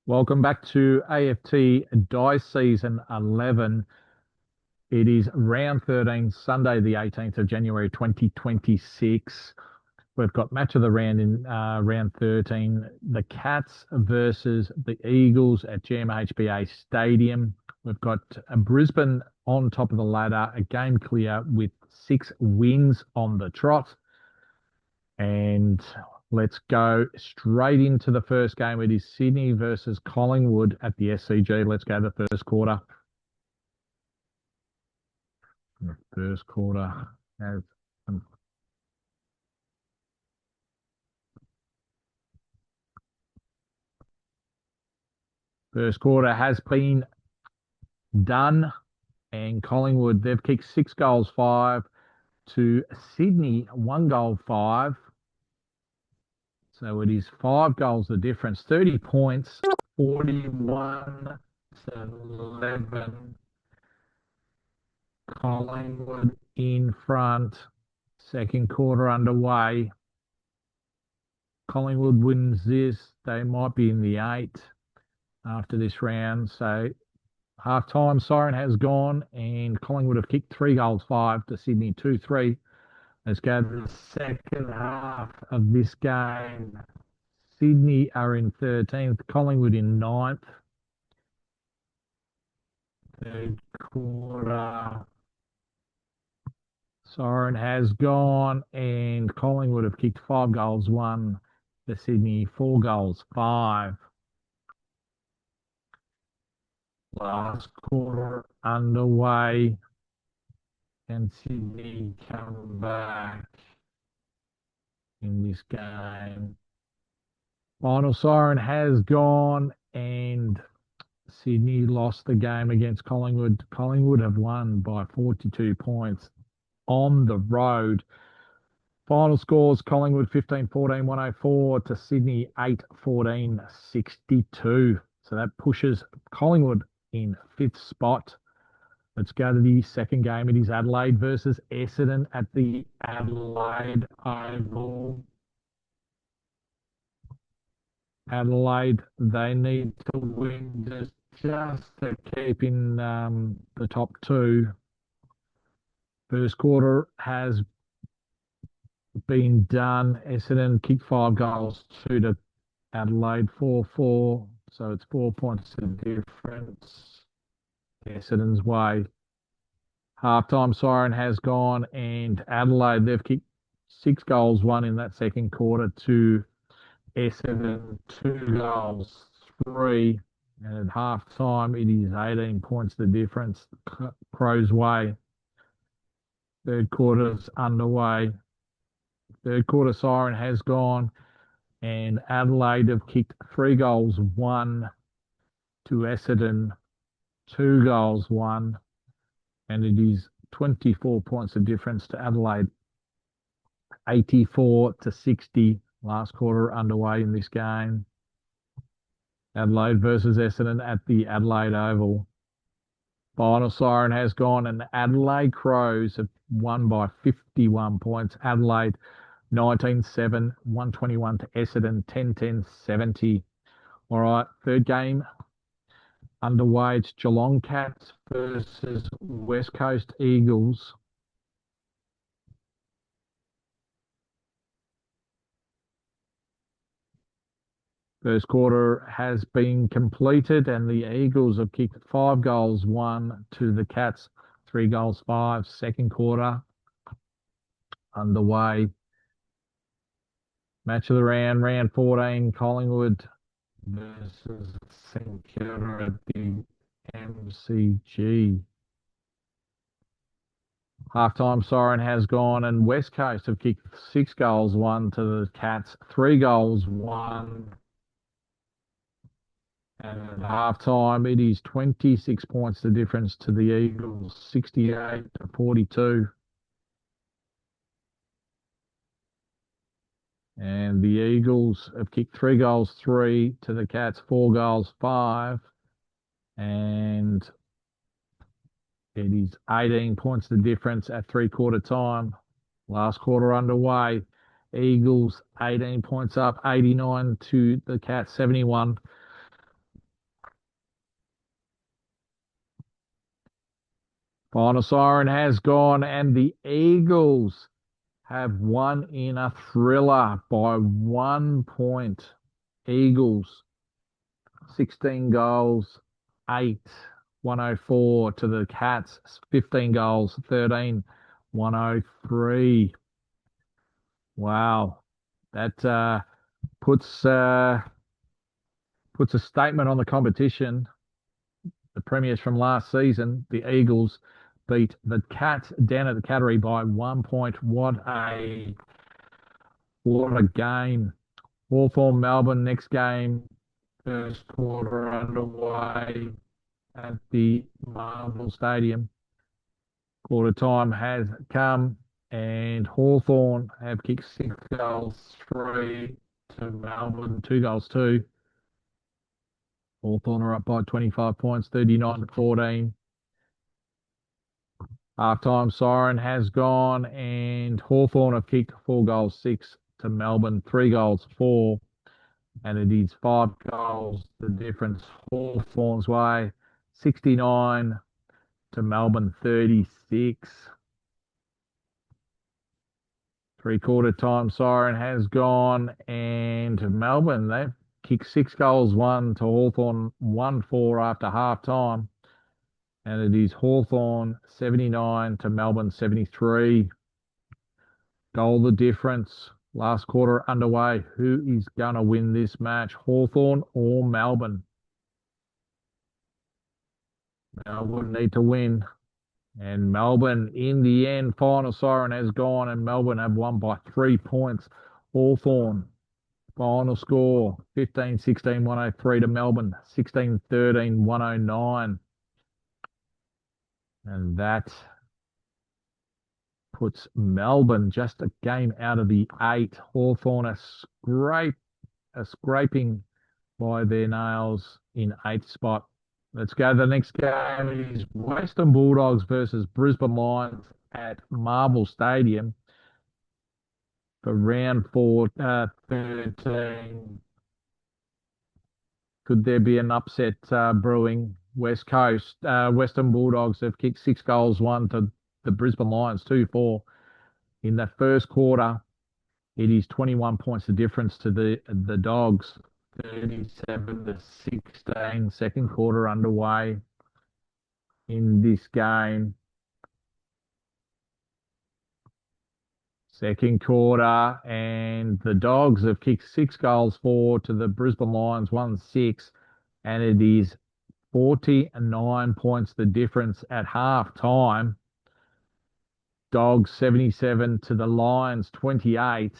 Welcome back to AFT Die Season 11. It is round 13, Sunday, the 18th of January, 2026. We've got match of the round in round 13. The Cats versus the Eagles at GMHBA Stadium. We've got Brisbane on top of the ladder, a game clear with 6 wins on the trot. And let's go straight into the first game. It is Sydney versus Collingwood at the SCG. Let's go to the first quarter. The first quarter has first quarter has been done, and Collingwood, they've kicked 6 goals, 5 to Sydney, 1 goal, 5. So it is 5 goals the difference, 30 points, 41 to 11. Collingwood in front. Second quarter underway. Collingwood wins this. They might be in the 8 after this round. So half-time siren has gone, and Collingwood have kicked 3 goals, 5 to Sydney, 2-3. Let's go to the second half of this game. Sydney are in 13th, Collingwood in 9th. Third quarter. Siren has gone, and Collingwood have kicked 5 goals, 1 to Sydney, 4 goals, 5. Last quarter underway. Can Sydney come back in this game? Final siren has gone, and Sydney lost the game against Collingwood. Collingwood have won by 42 points on the road. Final scores: Collingwood 15-14, 104 to Sydney 8-14, 62. So that pushes Collingwood in 5th spot. Let's go to the second game. It is Adelaide versus Essendon at the Adelaide Oval. Adelaide, they need to win just to keep in the top 2. First quarter has been done. Essendon kicked 5 goals, 2 to Adelaide, 4-4. So it's 4 points to difference Essendon's way. Halftime siren has gone, and Adelaide, they've kicked 6 goals, 1 in that second quarter to Essendon, 2 goals, 3. And at halftime, it is 18 points the difference Crows' way. Third quarter's underway. Third quarter siren has gone, and Adelaide have kicked 3 goals, 1 to Essendon, 2 goals, 1. And it is 24 points of difference to Adelaide, 84 to 60. Last quarter underway in this game. Adelaide versus Essendon at the Adelaide Oval. Final siren has gone, and the Adelaide Crows have won by 51 points. Adelaide 19-7, 121 to Essendon, 10-10, 70. All right, third game underway. It's Geelong Cats versus West Coast Eagles. First quarter has been completed, and the Eagles have kicked 5 goals, 1 to the Cats, 3 goals, 5. Second quarter underway. Match of the round, round 14, Collingwood versus St Kilda at the MCG. Halftime siren has gone, and West Coast have kicked 6 goals, 1 to the Cats, 3 goals, 1. And at halftime, it is 26 points the difference to the Eagles, 68 to 42. And the Eagles have kicked 3 goals, 3 to the Cats, 4 goals, 5. And it is 18 points the difference at 3-quarter time. Last quarter underway. Eagles 18 points up, 89 to the Cats, 71. Final siren has gone, and the Eagles have won in a thriller by 1 point. Eagles, 16 goals, 8, 104 to the Cats, 15 goals, 13, 103. Wow. That puts puts a statement on the competition. The premiers from last season, the Eagles beat the Cats down at the Cattery by 1 point. What a game. Hawthorn Melbourne next game, first quarter underway at the Marvel Stadium. Quarter time has come, and Hawthorn have kicked 6 goals, 3 to Melbourne, 2 goals, 2. Hawthorn are up by 25 points, 39 to 14. Halftime siren has gone, and Hawthorn have kicked 4 goals, 6 to Melbourne, 3 goals, 4. And it is 5 goals, the difference Hawthorn's way, 69 to Melbourne, 36. Three-quarter time siren has gone, and Melbourne, they've kicked 6 goals, 1 to Hawthorn, 1-4 after half time. And it is Hawthorn 79 to Melbourne 73. Goal the difference. Last quarter underway. Who is going to win this match? Hawthorn or Melbourne? Melbourne need to win. And Melbourne, in the end, final siren has gone, and Melbourne have won by 3 points. Hawthorn, final score 15-16, 103 to Melbourne, 16-13, 109. And that puts Melbourne just a game out of the 8. Hawthorn are scraping by their nails in 8th spot. Let's go. The next game is Western Bulldogs versus Brisbane Lions at Marvel Stadium for round 4, 13. Could there be an upset brewing? West Coast, Western Bulldogs have kicked 6 goals, 1 to the Brisbane Lions, 2-4. In the first quarter, it is 21 points the difference to the Dogs, 37 to 16. Second quarter underway in this game. Second quarter, and the Dogs have kicked 6 goals, 4 to the Brisbane Lions, 1-6, and it is 49 points the difference at half time. Dogs 77 to the Lions 28.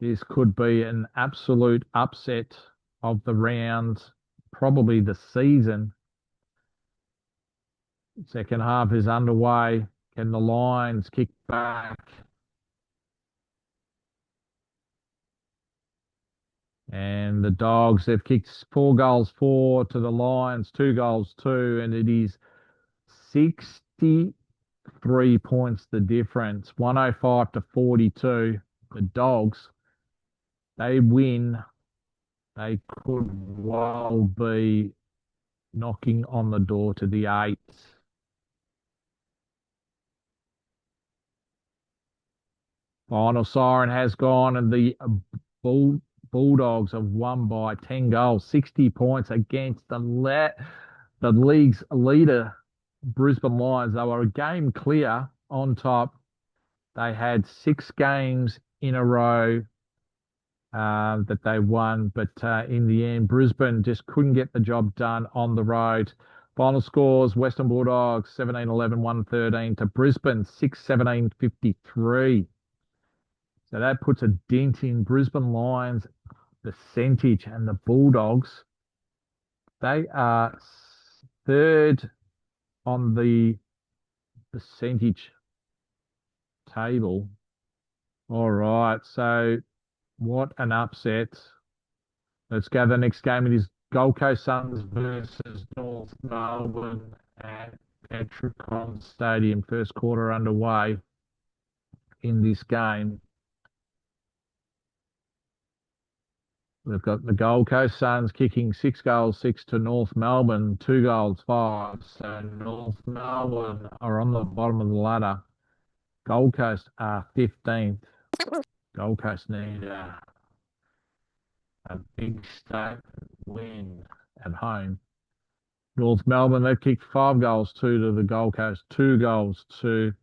This could be an absolute upset of the round, probably the season. Second half is underway. Can the Lions kick back? And the Dogs have kicked 4 goals, 4 to the Lions, 2 goals, 2, and it is 63 points the difference, 105 to 42. The Dogs, they win. They could well be knocking on the door to the 8. Final siren has gone, and the Bulldogs have won by 10 goals, 60 points against the league's leader, Brisbane Lions. They were a game clear on top. They had 6 games in a row that they won, but in the end, Brisbane just couldn't get the job done on the road. Final scores: Western Bulldogs 17-11, 113 to Brisbane 6-17, 53. So that puts a dent in Brisbane Lions percentage, and the Bulldogs, they are third on the percentage table. All right, so what an upset. Let's go to the next game. It is Gold Coast Suns versus North Melbourne at Petrocon Stadium. First quarter underway in this game. We've got the Gold Coast Suns kicking 6 goals 6 to North Melbourne, 2 goals 5. So North Melbourne are on the bottom of the ladder. Gold Coast are 15th. Gold Coast need a big statement win at home. North Melbourne, they've kicked 5 goals 2 to the Gold Coast, 2 goals 2,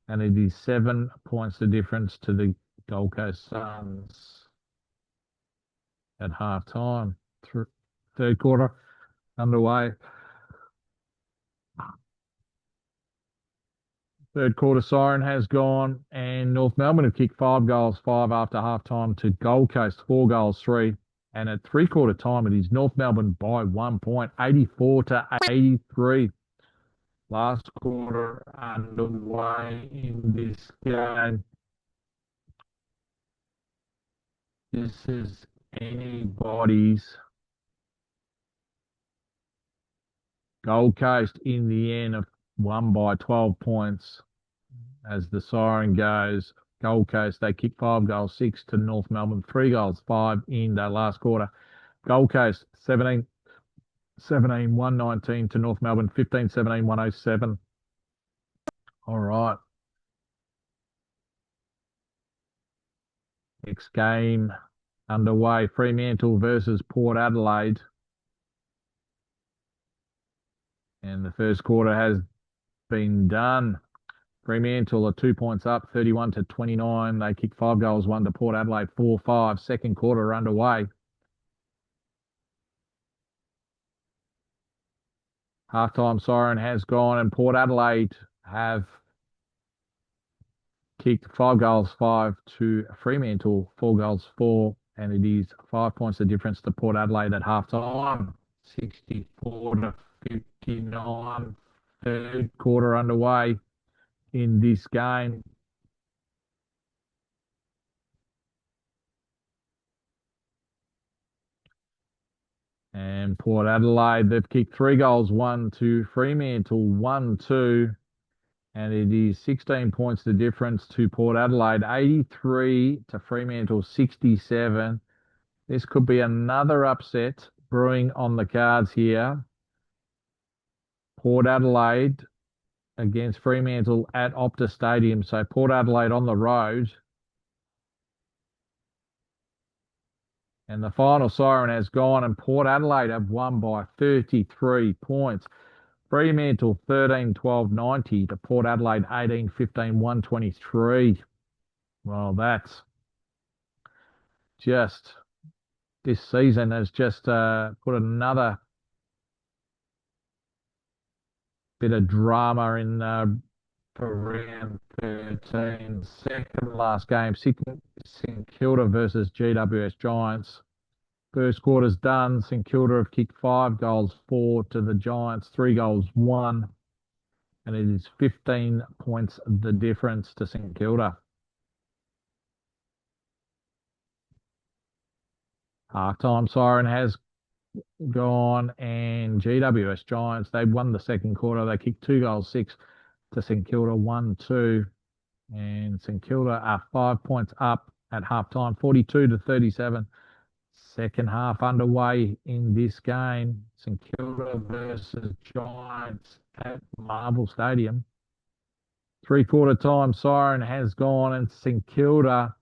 and it is 7 points the difference to the Gold Coast Suns at half time. Third quarter underway. Third quarter siren has gone, and North Melbourne have kicked 5 goals 5 after half time to Gold Coast, 4 goals 3. And at three-quarter time, it is North Melbourne by 1 point, 84 to 83. Last quarter underway in this game. This is anybody's. Gold Coast in the end have won by 12 points as the siren goes. Gold Coast, they kick 5 goals 6 to North Melbourne, 3 goals 5 in the last quarter. Gold Coast, 17-17, 119 to North Melbourne, 15-17, 107. All right. Next game underway, Fremantle versus Port Adelaide. And the first quarter has been done. Fremantle are 2 points up, 31 to 29. They kick 5 goals 1 to Port Adelaide, 4-5. Second quarter underway. Halftime siren has gone, and Port Adelaide have kicked 5 goals 5 to Fremantle, 4 goals 4, and it is 5 points the difference to Port Adelaide at halftime. 64 to 59. Third quarter underway in this game. And Port Adelaide, they've kicked 3 goals 1 to Fremantle, 1-2. And it is 16 points the difference to Port Adelaide, 83 to Fremantle, 67. This could be another upset brewing on the cards here. Port Adelaide against Fremantle at Optus Stadium. So Port Adelaide on the road. And the final siren has gone, and Port Adelaide have won by 33 points. Fremantle 13-12-90 to Port Adelaide 18-15 123. Well, that's just this season has just put another bit of drama in for round 13. Second last game, St Kilda versus GWS Giants. First quarter's done. St Kilda have kicked 5 goals 4 to the Giants, 3 goals 1. And it is 15 points the difference to St Kilda. Halftime siren has gone, and GWS Giants, they won the second quarter. They kicked 2 goals 6 to St Kilda, 1-2. And St Kilda are 5 points up at halftime, 42 to 37. Second half underway in this game. St Kilda versus Giants at Marvel Stadium. Three-quarter time siren has gone, and St Kilda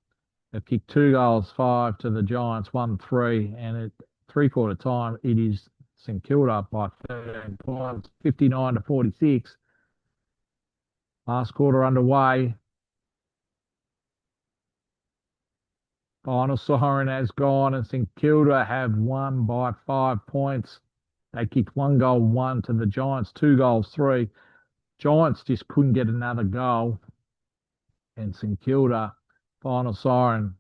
have kicked 2 goals 5 to the Giants, 1-3. And at three-quarter time, it is St Kilda by 13 points, 59 to 46. Last quarter underway. Final siren has gone, and St Kilda have won by 5 points. They kicked 1 goal 1 to the Giants, 2 goals 3. Giants just couldn't get another goal. And St Kilda, final siren,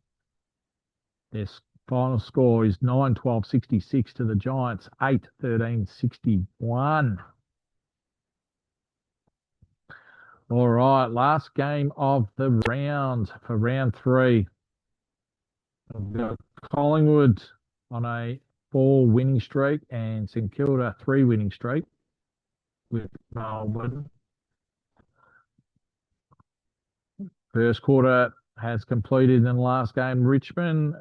their final score is 9-12-66 to the Giants, 8-13-61. All right, last game of the round for round 3. We've got Collingwood on a 4-winning streak and St Kilda 3-winning streak with Melbourne. First quarter has completed in the last game. Richmond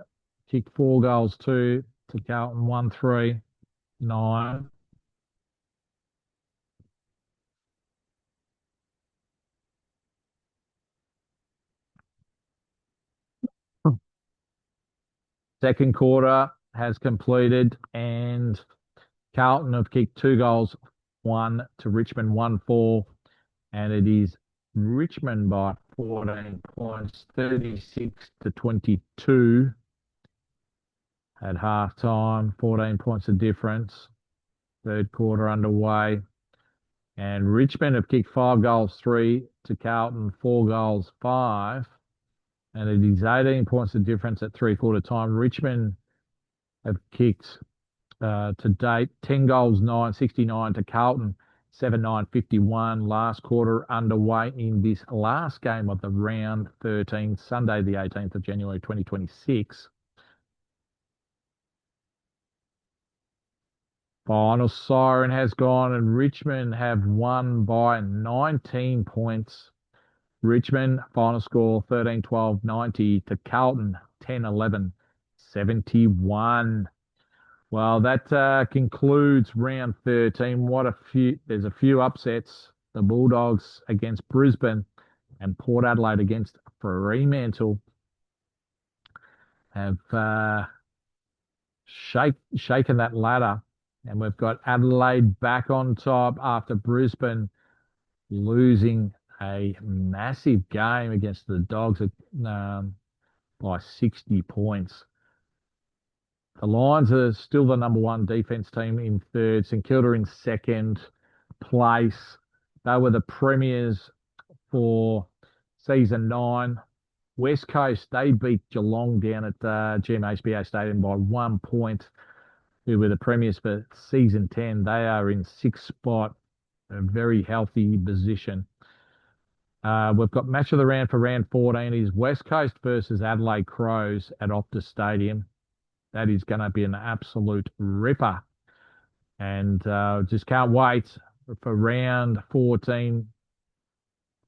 kicked 4 goals, 2 to Carlton, 1-3, 9. Second quarter has completed, and Carlton have kicked 2 goals, 1 to Richmond, 1-4, and it is Richmond by 14 points, 36-22 at half time, 14 points of difference. Third quarter underway. And Richmond have kicked 5 goals, 3 to Carlton, 4 goals, 5. And it is 18 points of difference at three-quarter time. Richmond have kicked to date 10 goals, 9, 69 to Carlton, 7-9, 51. Last quarter underway in this last game of the round 13, Sunday, the 18th of January, 2026. Final siren has gone, and Richmond have won by 19 points. Richmond, final score 13-12, 90 to Carlton, 10-11, 71. Well, that concludes round 13. There's a few upsets. The Bulldogs against Brisbane and Port Adelaide against Fremantle have shaken that ladder. And we've got Adelaide back on top after Brisbane losing a massive game against the Dogs by 60 points. The Lions are still the number one defence team in third. St Kilda in second place. They were the premiers for season 9. West Coast, they beat Geelong down at GMHBA Stadium by 1 point. Who were the premiers for season 10. They are in sixth spot, a very healthy position. We've got match of the round for round 14 is West Coast versus Adelaide Crows at Optus Stadium. That is going to be an absolute ripper. And just can't wait for round 14,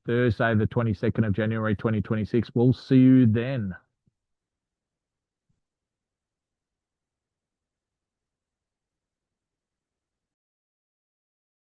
Thursday, the 22nd of January, 2026. We'll see you then.